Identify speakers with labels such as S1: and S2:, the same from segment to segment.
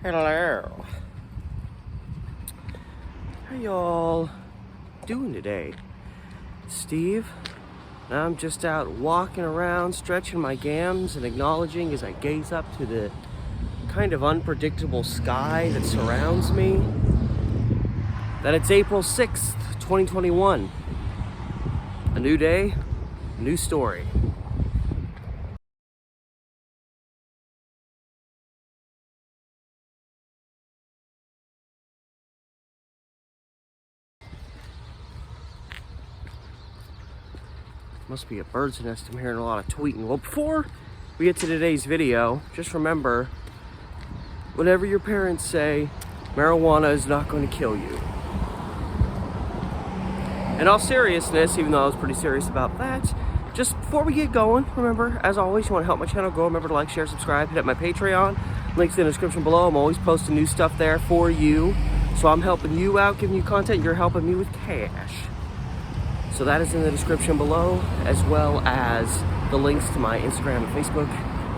S1: Hello. How y'all doing today? Steve, I'm just out walking around, stretching my gams and acknowledging as I gaze up to the kind of unpredictable sky that surrounds me that it's April 6th, 2021. A new day, a new story. Must be a bird's nest. I'm hearing a lot of tweeting. Well, before we get to today's video, just remember, whatever your parents say, marijuana is not going to kill you. In all seriousness, even though I was pretty serious about that, just before we get going, remember, as always, you want to help my channel grow, remember to like, share, subscribe, hit up my Patreon. Links in the description below. I'm always posting new stuff there for you. So I'm helping you out, giving you content, you're helping me with cash. So that is in the description below, as well as the links to my Instagram and Facebook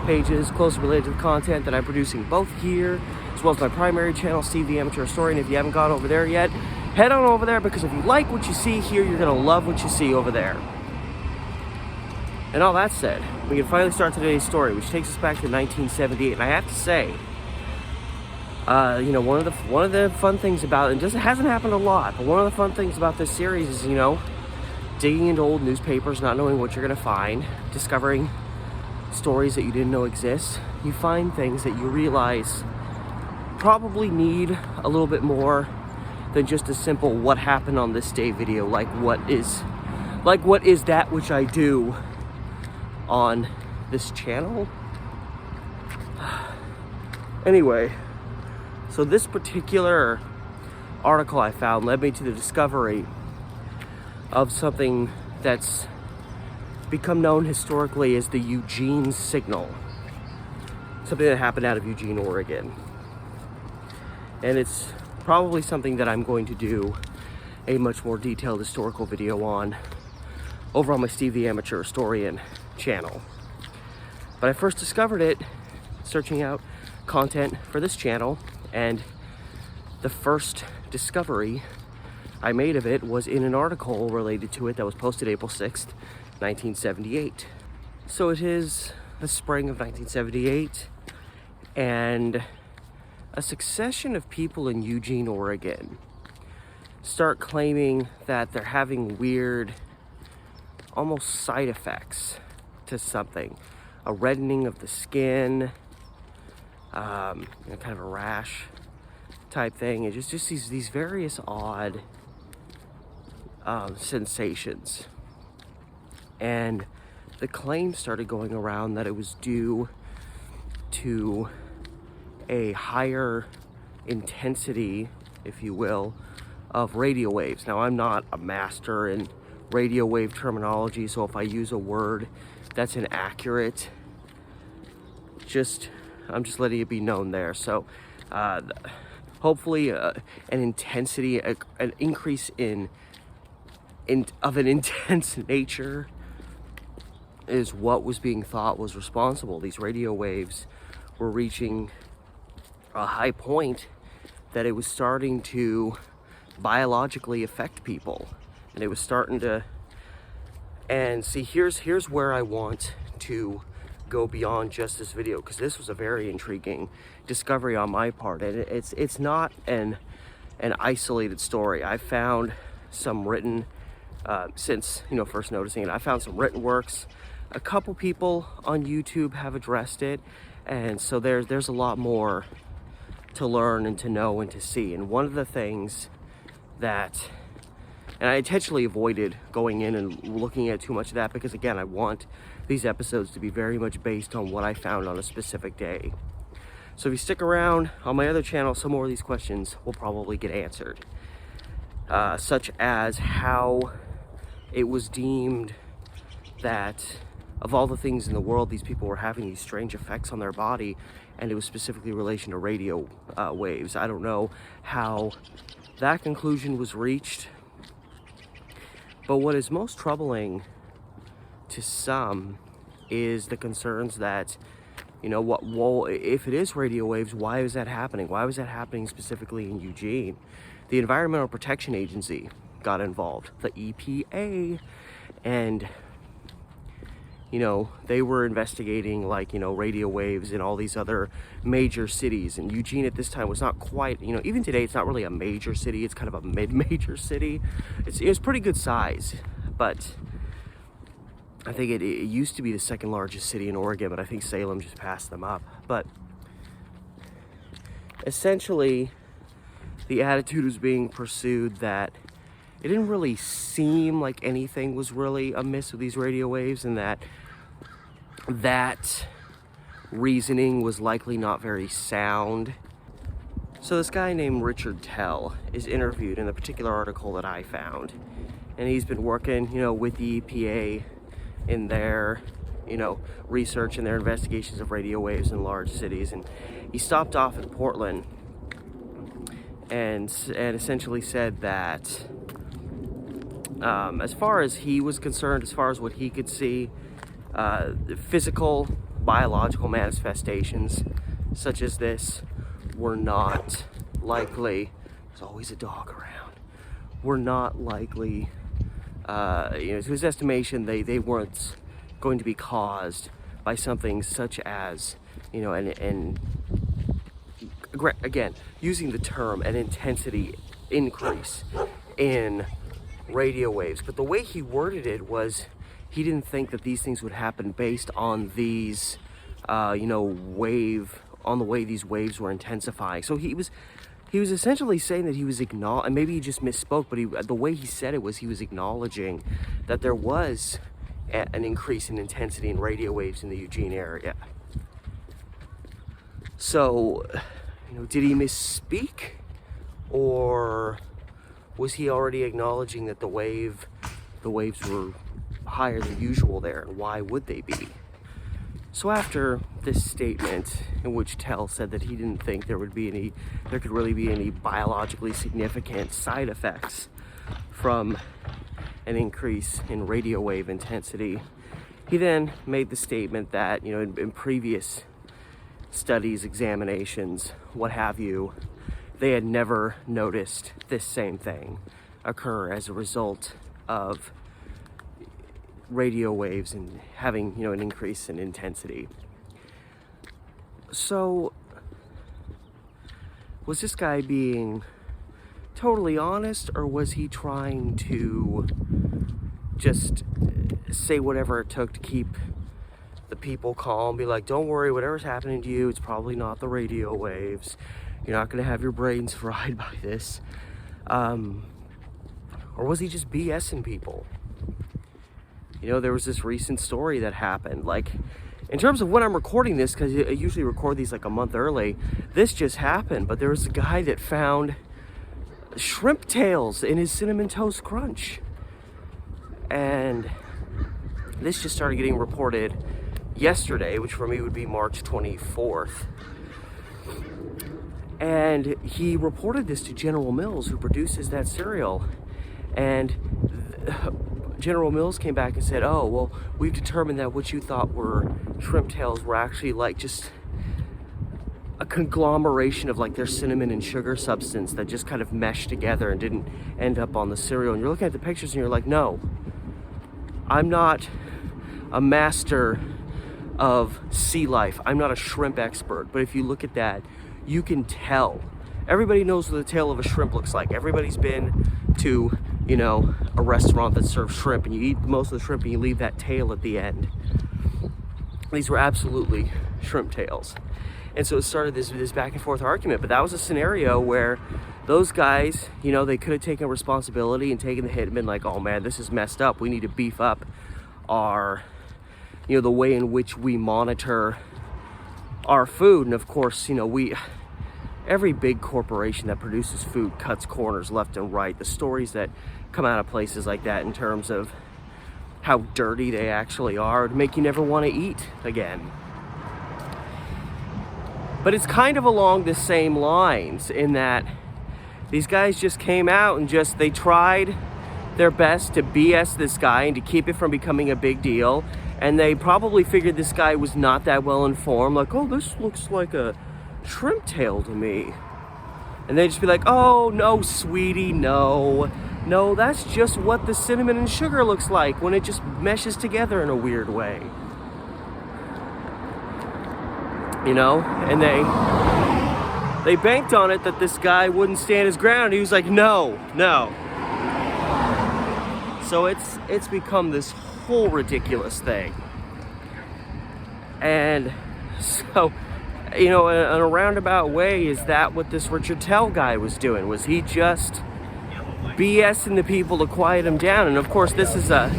S1: pages closely related to the content that I'm producing both here, as well as my primary channel, Steve the Amateur Historian. If you haven't gone over there yet, head on over there, because if you like what you see here, you're going to love what you see over there. And all that said, we can finally start today's story, which takes us back to 1978. And I have to say, one of the fun things about it, and it hasn't happened a lot, but one of the fun things about this series is, digging into old newspapers, not knowing what you're going to find, discovering stories that you didn't know exist. You find things that you realize probably need a little bit more than just a simple what happened on this day video, like what is that which I do on this channel. Anyway, so this particular article I found led me to the discovery of something that's become known historically as the Eugene signal. Something that happened out of Eugene, Oregon. And it's probably something that I'm going to do a much more detailed historical video on over on my Steve the Amateur Historian channel. But I first discovered it searching out content for this channel, and the first discovery I made of it was in an article related to it that was posted April 6th, 1978. So it is the spring of 1978, and a succession of people in Eugene, Oregon start claiming that they're having weird, almost side effects to something. A reddening of the skin, kind of a rash type thing. It's just these various odd sensations. And the claim started going around that it was due to a higher intensity, if you will, of radio waves. Now, I'm not a master in radio wave terminology, so if I use a word that's inaccurate, I'm just letting it be known there. So hopefully an intensity, an increase of an intense nature is what was being thought was responsible. These radio waves were reaching a high point that it was starting to biologically affect people, and it was starting to. And see, here's where I want to go beyond just this video, because this was a very intriguing discovery on my part, and it's not an isolated story. I found some written since first noticing it. I found some written works. A couple people on YouTube have addressed it, and so there's a lot more to learn and to know and to see. And one of the things that, and I intentionally avoided going in and looking at too much of that, because again, I want these episodes to be very much based on what I found on a specific day. So if you stick around on my other channel, some more of these questions will probably get answered, such as how it was deemed that of all the things in the world, these people were having these strange effects on their body, and it was specifically in relation to radio waves. I don't know how that conclusion was reached, but what is most troubling to some is the concerns that You know, well, if it is radio waves, why is that happening? Why was that happening specifically in Eugene? The Environmental Protection Agency got involved, the EPA, and you know, they were investigating, like, you know, radio waves in all these other major cities. And Eugene at this time was not quite, you know, even today, it's not really a major city. It's kind of a mid-major city. It's pretty good size, but I think it used to be the second largest city in Oregon, but I think Salem just passed them up. But essentially, the attitude was being pursued that it didn't really seem like anything was really amiss with these radio waves, and that reasoning was likely not very sound. So this guy named Richard Tell is interviewed in the particular article that I found, and he's been working, you know, with the EPA in their, you know, research and their investigations of radio waves in large cities. And he stopped off in Portland and essentially said that as far as he was concerned, as far as what he could see, physical, biological manifestations such as this were not likely. There's always a dog around. Were not likely, you know, to his estimation, they weren't going to be caused by something such as, you know, and again, using the term an intensity increase in radio waves. But the way he worded it was, he didn't think that these things would happen based on these, you know, on the way these waves were intensifying. So he was essentially saying that he was acknowledging, and maybe he just misspoke, but the way he said it was he was acknowledging that there was an increase in intensity in radio waves in the Eugene area. So, you know, did he misspeak, or was he already acknowledging that the waves were higher than usual there, and why would they be? So after this statement, in which Tell said that he didn't think there could really be any biologically significant side effects from an increase in radio wave intensity, he then made the statement that, you know, in previous studies, examinations, what have you, they had never noticed this same thing occur as a result of radio waves and having, you know, an increase in intensity. So was this guy being totally honest, or was he trying to just say whatever it took to keep the people calm, be like, don't worry, whatever's happening to you, it's probably not the radio waves, you're not going to have your brains fried by this? Or was he just BSing people? You know, there was this recent story that happened, like, in terms of when I'm recording this, because I usually record these like a month early, this just happened, but there was a guy that found shrimp tails in his Cinnamon Toast Crunch. And this just started getting reported yesterday, which for me would be March 24th. And he reported this to General Mills, who produces that cereal. And General Mills came back and said, oh, well, we've determined that what you thought were shrimp tails were actually like just a conglomeration of like their cinnamon and sugar substance that just kind of meshed together and didn't end up on the cereal. And you're looking at the pictures and you're like, no, I'm not a master of sea life. I'm not a shrimp expert. But if you look at that, you can tell. Everybody knows what the tail of a shrimp looks like. Everybody's been to, you know, a restaurant that serves shrimp, and you eat most of the shrimp and you leave that tail at the end. These were absolutely shrimp tails. And so it started this back and forth argument. But that was a scenario where those guys, you know, they could have taken responsibility and taken the hit and been like, oh man, this is messed up. We need to beef up our, you know, the way in which we monitor our food. And of course, you know, every big corporation that produces food cuts corners left and right. The stories that come out of places like that in terms of how dirty they actually are would make you never want to eat again. But it's kind of along the same lines in that these guys just came out and they tried their best to BS this guy and to keep it from becoming a big deal. And they probably figured this guy was not that well informed, like, oh, this looks like a shrimp tail to me. And they'd just be like, oh, no, sweetie, no, that's just what the cinnamon and sugar looks like when it just meshes together in a weird way. You know, and they banked on it that this guy wouldn't stand his ground. He was like, no. So it's become this whole ridiculous thing. And so, you know, in a roundabout way, is that what this Richard Tell guy was doing? Was he just BSing the people to quiet him down? And of course, this is a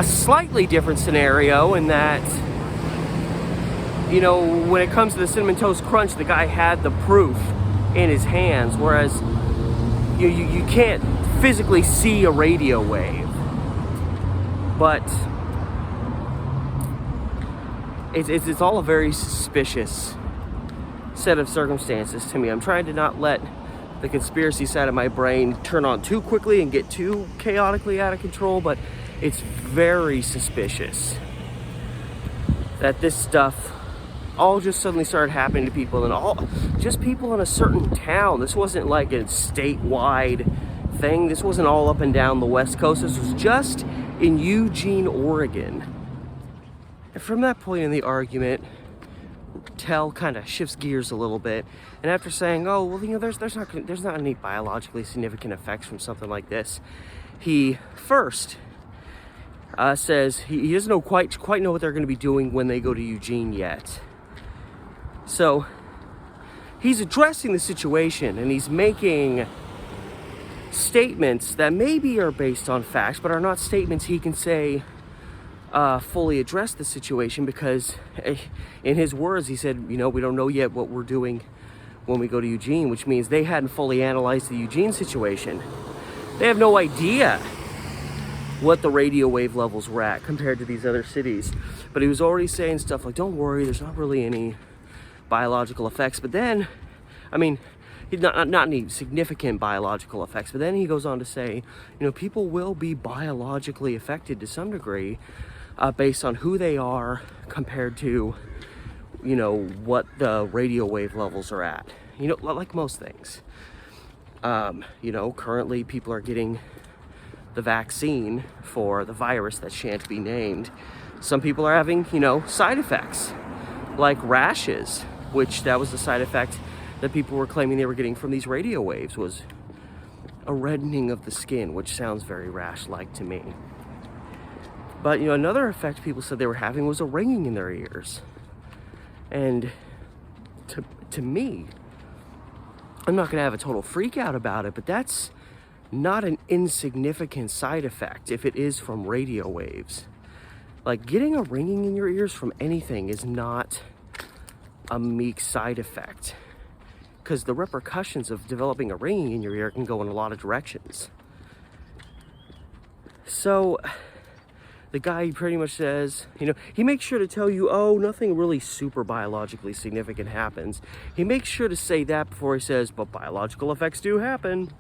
S1: slightly different scenario in that, you know, when it comes to the Cinnamon Toast Crunch, the guy had the proof in his hands, whereas you can't physically see a radio wave. But it's all a very suspicious set of circumstances to me. I'm trying to not let the conspiracy side of my brain turn on too quickly and get too chaotically out of control, but it's very suspicious that this stuff all just suddenly started happening to people, and all just people in a certain town. This wasn't like a statewide thing. This wasn't all up and down the West Coast. This was just in Eugene, Oregon. And from that point in the argument, Tell kind of shifts gears a little bit, and after saying, oh, well, you know, there's not any biologically significant effects from something like this, he first says he doesn't know quite know what they're going to be doing when they go to Eugene yet. So he's addressing the situation, and he's making statements that maybe are based on facts, but are not statements he can say fully address the situation, because in his words, he said, you know, we don't know yet what we're doing when we go to Eugene, which means they hadn't fully analyzed the Eugene situation. They have no idea what the radio wave levels were at compared to these other cities. But he was already saying stuff like, don't worry, there's not really any biological effects. But then, I mean, not any significant biological effects. But then he goes on to say, you know, people will be biologically affected to some degree based on who they are compared to, you know, what the radio wave levels are at. You know, like most things. You know, currently people are getting the vaccine for the virus that shan't be named. Some people are having, you know, side effects like rashes, which that was the side effect that people were claiming they were getting from these radio waves, was a reddening of the skin, which sounds very rash-like to me. But, you know, another effect people said they were having was a ringing in their ears. And to me, I'm not going to have a total freak out about it, but that's not an insignificant side effect if it is from radio waves. Like, getting a ringing in your ears from anything is not a meek side effect, because the repercussions of developing a ringing in your ear can go in a lot of directions. So the guy pretty much says, you know, he makes sure to tell you, oh, nothing really super biologically significant happens. He makes sure to say that before he says, but biological effects do happen.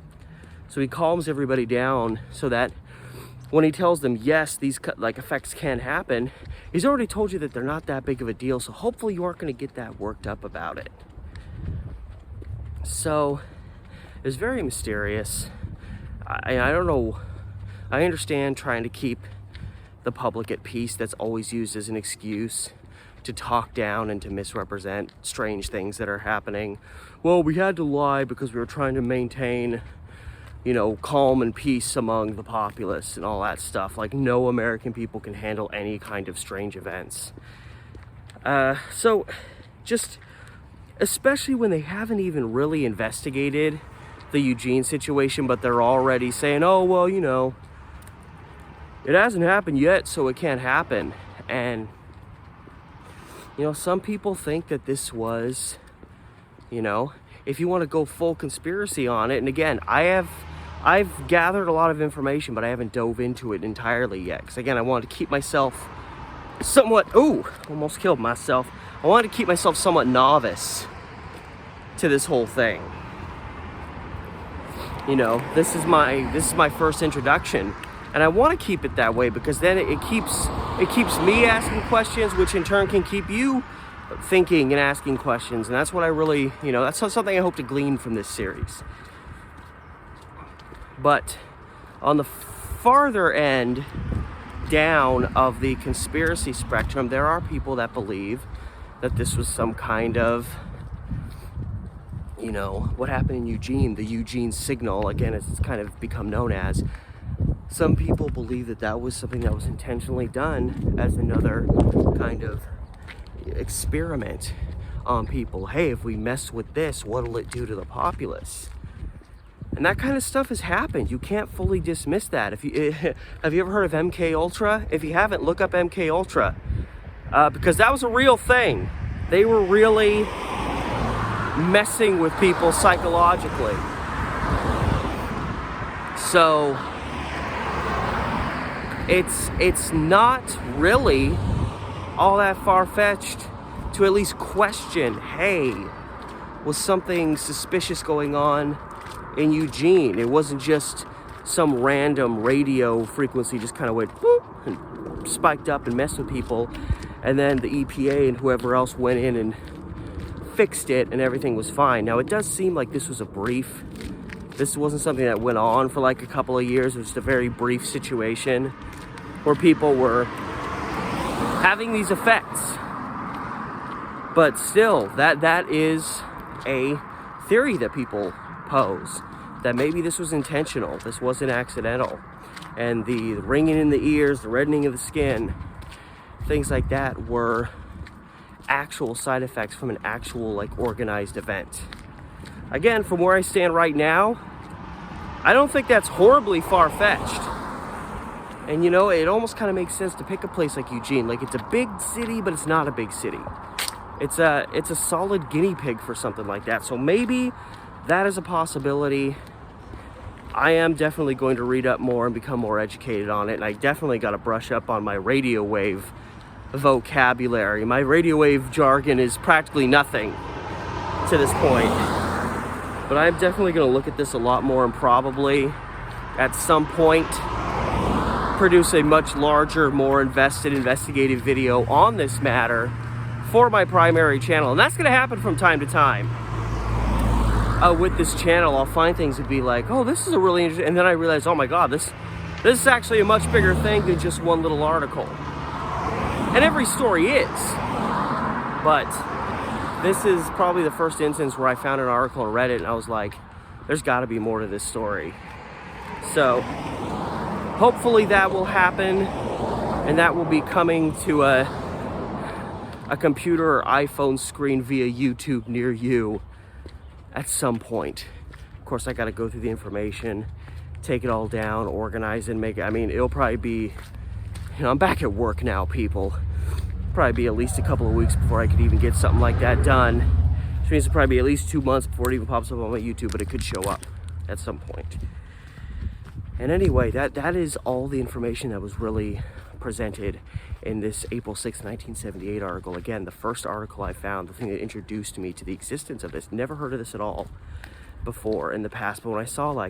S1: So he calms everybody down so that when he tells them, yes, these effects can happen, he's already told you that they're not that big of a deal. So hopefully you aren't going to get that worked up about it. So it's very mysterious. I don't know. I understand trying to keep the public at peace. That's always used as an excuse to talk down and to misrepresent strange things that are happening. Well, we had to lie because we were trying to maintain, you know, calm and peace among the populace and all that stuff. Like, no American people can handle any kind of strange events. So just, especially when they haven't even really investigated the Eugene situation, but they're already saying, oh, well, you know, it hasn't happened yet, so it can't happen. And, you know, some people think that this was, you know, if you want to go full conspiracy on it, and again, I've gathered a lot of information, but I haven't dove into it entirely yet. Because again, I wanted to keep myself somewhat, almost killed myself. I wanted to keep myself somewhat novice to this whole thing. You know, this is my first introduction And I want to keep it that way because then it keeps me asking questions, which in turn can keep you thinking and asking questions. And that's what I really, that's something I hope to glean from this series. But on the farther end down of the conspiracy spectrum, there are people that believe that this was some kind of, what happened in Eugene, the Eugene signal, again, as it's kind of become known as. Some people believe that that was something that was intentionally done as another kind of experiment on people. Hey, if we mess with this, what'll it do to the populace? And that kind of stuff has happened. You can't fully dismiss that. Have you ever heard of MK Ultra? If you haven't, look up MK Ultra, because that was a real thing. They were really messing with people psychologically. So it's not really all that far-fetched to at least question, hey, was something suspicious going on in Eugene? It wasn't just some random radio frequency just kind of went whoop and spiked up and messed with people, and then the EPA and whoever else went in and fixed it and everything was fine. Now, it does seem like this wasn't something that went on for like a couple of years. It was just a very brief situation where people were having these effects. But still, that is a theory that people pose, that maybe this was intentional, this wasn't accidental, and the ringing in the ears, the reddening of the skin, things like that were actual side effects from an actual organized event. Again, from where I stand right now, I don't think that's horribly far-fetched. And it almost kind of makes sense to pick a place like Eugene. Like, it's a big city, but it's not a big city. It's a solid guinea pig for something like that. So maybe that is a possibility. I am definitely going to read up more and become more educated on it. And I definitely got to brush up on my radio wave vocabulary. My radio wave jargon is practically nothing to this point. But I'm definitely going to look at this a lot more and probably at some point produce a much larger, more investigative video on this matter for my primary channel. And that's going to happen from time to time. With this channel, I'll find things and be like, oh, this is a really interesting, and then I realize, oh my God, this is actually a much bigger thing than just one little article. And every story is. But this is probably the first instance where I found an article on Reddit and I was like, there's got to be more to this story. So hopefully that will happen, and that will be coming to a computer or iPhone screen via YouTube near you at some point. Of course, I got to go through the information, take it all down, organize it, and make it. I mean, it'll probably be, I'm back at work now, people. Probably be at least a couple of weeks before I could even get something like that done. Which means it'll probably be at least 2 months before it even pops up on my YouTube, but it could show up at some point. And anyway, that is all the information that was really presented in this April 6, 1978 article. Again, the first article I found, the thing that introduced me to the existence of this. Never heard of this at all before in the past, but when I saw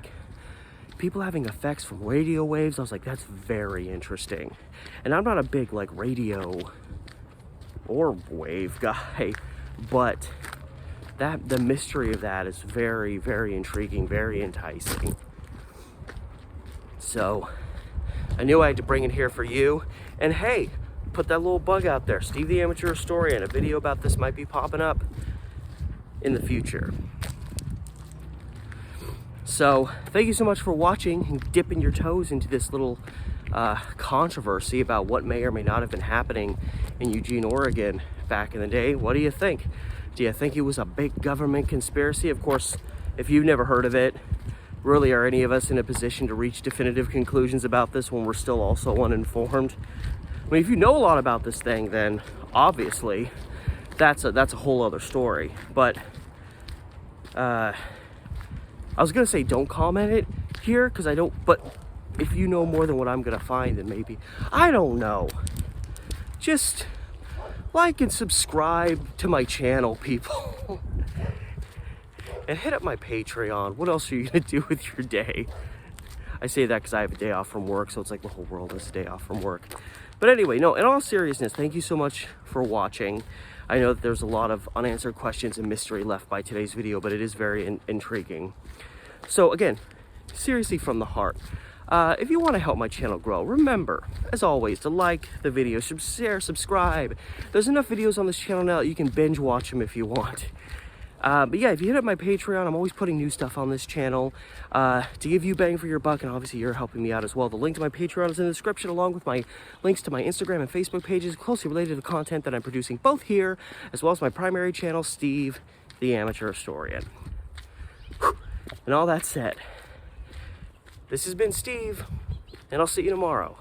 S1: people having effects from radio waves, I was like, that's very interesting. And I'm not a big radio or wave guy, but the mystery of that is very, very intriguing, very enticing. So I knew I had to bring it here for you. And hey, put that little bug out there. Steve the Amateur Historian, a video about this might be popping up in the future. So thank you so much for watching and dipping your toes into this little controversy about what may or may not have been happening in Eugene, Oregon back in the day. What do you think? Do you think it was a big government conspiracy? Of course, if you've never heard of it, really, are any of us in a position to reach definitive conclusions about this when we're still also uninformed? I mean, if you know a lot about this thing, then obviously that's a whole other story. But I was gonna say don't comment it here because I don't, but if you know more than what I'm gonna find, then maybe, I don't know. Just like and subscribe to my channel, people. And hit up my Patreon. What else are you gonna do with your day? I say that because I have a day off from work, so it's like the whole world has a day off from work. But anyway, no, in all seriousness, thank you so much for watching. I know that there's a lot of unanswered questions and mystery left by today's video, but it is very intriguing. So again, seriously from the heart, if you want to help my channel grow, remember, as always, to like the video, share, subscribe. There's enough videos on this channel now that you can binge watch them if you want. But yeah, if you hit up my Patreon, I'm always putting new stuff on this channel to give you bang for your buck, and obviously you're helping me out as well. The link to my Patreon is in the description, along with my links to my Instagram and Facebook pages closely related to the content that I'm producing both here, as well as my primary channel, Steve, the Amateur Historian. And all that said, this has been Steve, and I'll see you tomorrow.